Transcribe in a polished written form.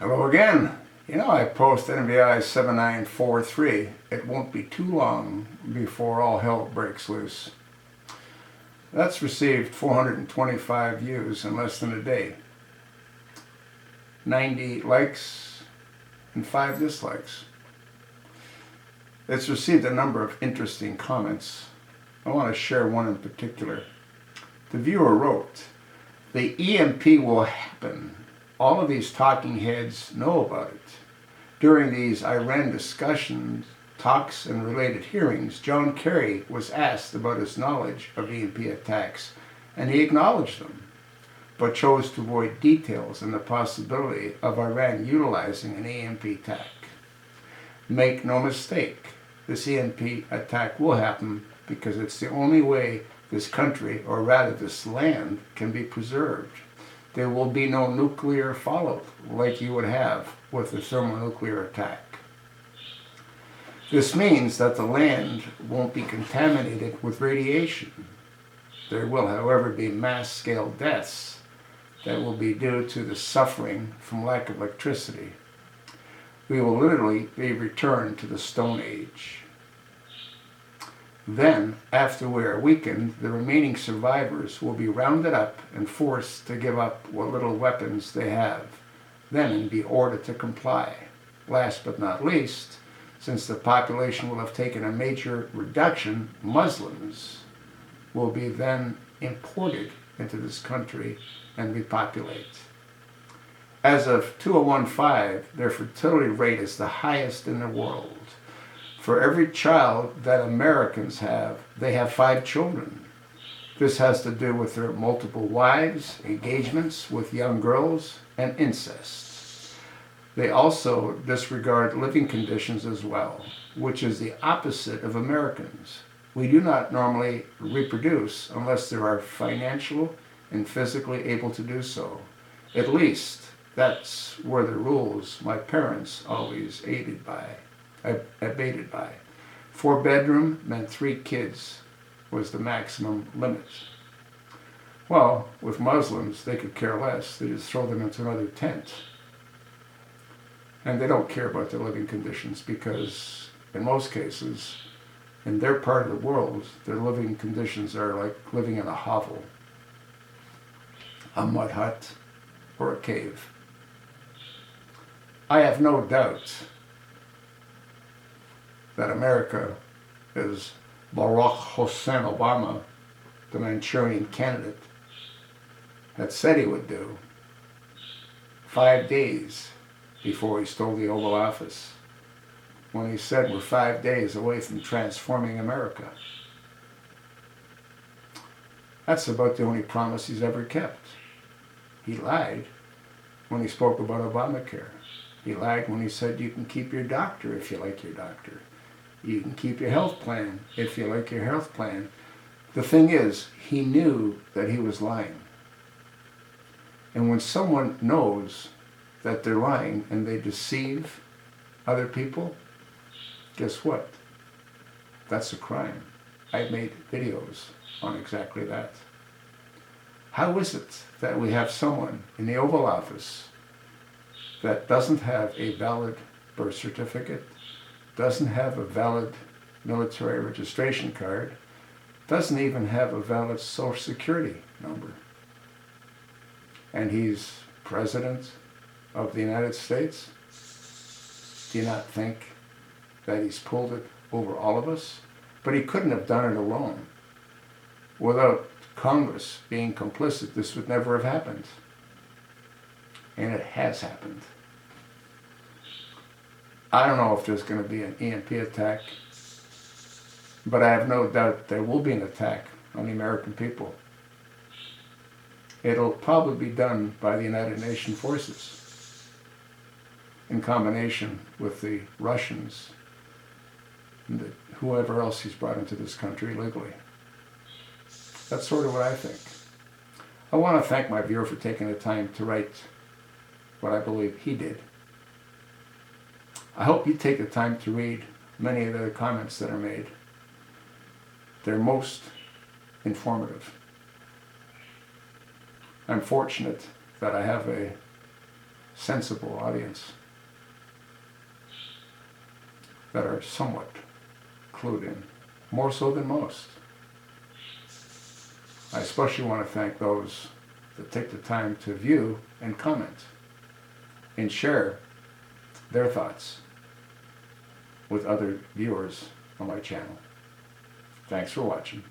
Hello again. I post MVI 7943. It won't be too long before all hell breaks loose. That's received 425 views in less than a day. 90 likes and 5 dislikes. It's received a number of interesting comments. I want to share one in particular. The viewer wrote, "The EMP will happen. All of these talking heads know about it. During these Iran discussions, talks, and related hearings, John Kerry was asked about his knowledge of EMP attacks, and he acknowledged them, but chose to avoid details and the possibility of Iran utilizing an EMP attack. Make no mistake, this EMP attack will happen because it's the only way this country, or rather this land, can be preserved. There will be no nuclear fallout like you would have with a thermonuclear attack. This means that the land won't be contaminated with radiation. There will, however, be mass-scale deaths that will be due to the suffering from lack of electricity. We will literally be returned to the Stone Age. Then, after we are weakened, the remaining survivors will be rounded up and forced to give up what little weapons they have, then be ordered to comply. Last but not least, since the population will have taken a major reduction, Muslims will be then imported into this country and repopulate. As of 2015, their fertility rate is the highest in the world. For every child that Americans have, they have 5 children. This has to do with their multiple wives, engagements with young girls, and incest. They also disregard living conditions as well, which is the opposite of Americans. We do not normally reproduce unless they are financial and physically able to do so. At least that's where the rules my parents always abided by. 4-bedroom meant 3 kids was the maximum limit. Well, with Muslims, they could care less. They just throw them into another tent. And they don't care about their living conditions because, in most cases, in their part of the world, their living conditions are like living in a hovel, a mud hut, or a cave. I have no doubt that America is Barack Hussein Obama, the Manchurian candidate, had said he would do 5 days before he stole the Oval Office, when he said we're 5 days away from transforming America. That's about the only promise he's ever kept. He lied when he spoke about Obamacare. He lied when he said you can keep your doctor if you like your doctor. You can keep your health plan if you like your health plan. The thing is, he knew that he was lying. And when someone knows that they're lying and they deceive other people, guess what? That's a crime. I've made videos on exactly that. How is it that we have someone in the Oval Office that doesn't have a valid birth certificate, doesn't have a valid military registration card, doesn't even have a valid Social Security number, and he's President of the United States? Do you not think that he's pulled it over all of us? But he couldn't have done it alone. Without Congress being complicit, this would never have happened. And it has happened. I don't know if there's going to be an EMP attack, but I have no doubt there will be an attack on the American people. It'll probably be done by the United Nations forces in combination with the Russians and whoever else he's brought into this country illegally. That's sort of what I think. I want to thank my viewer for taking the time to write what I believe he did. I hope you take the time to read many of the comments that are made. They're most informative. I'm fortunate that I have a sensible audience that are somewhat clued in, more so than most. I especially want to thank those that take the time to view and comment and share their thoughts with other viewers on my channel. Thanks for watching.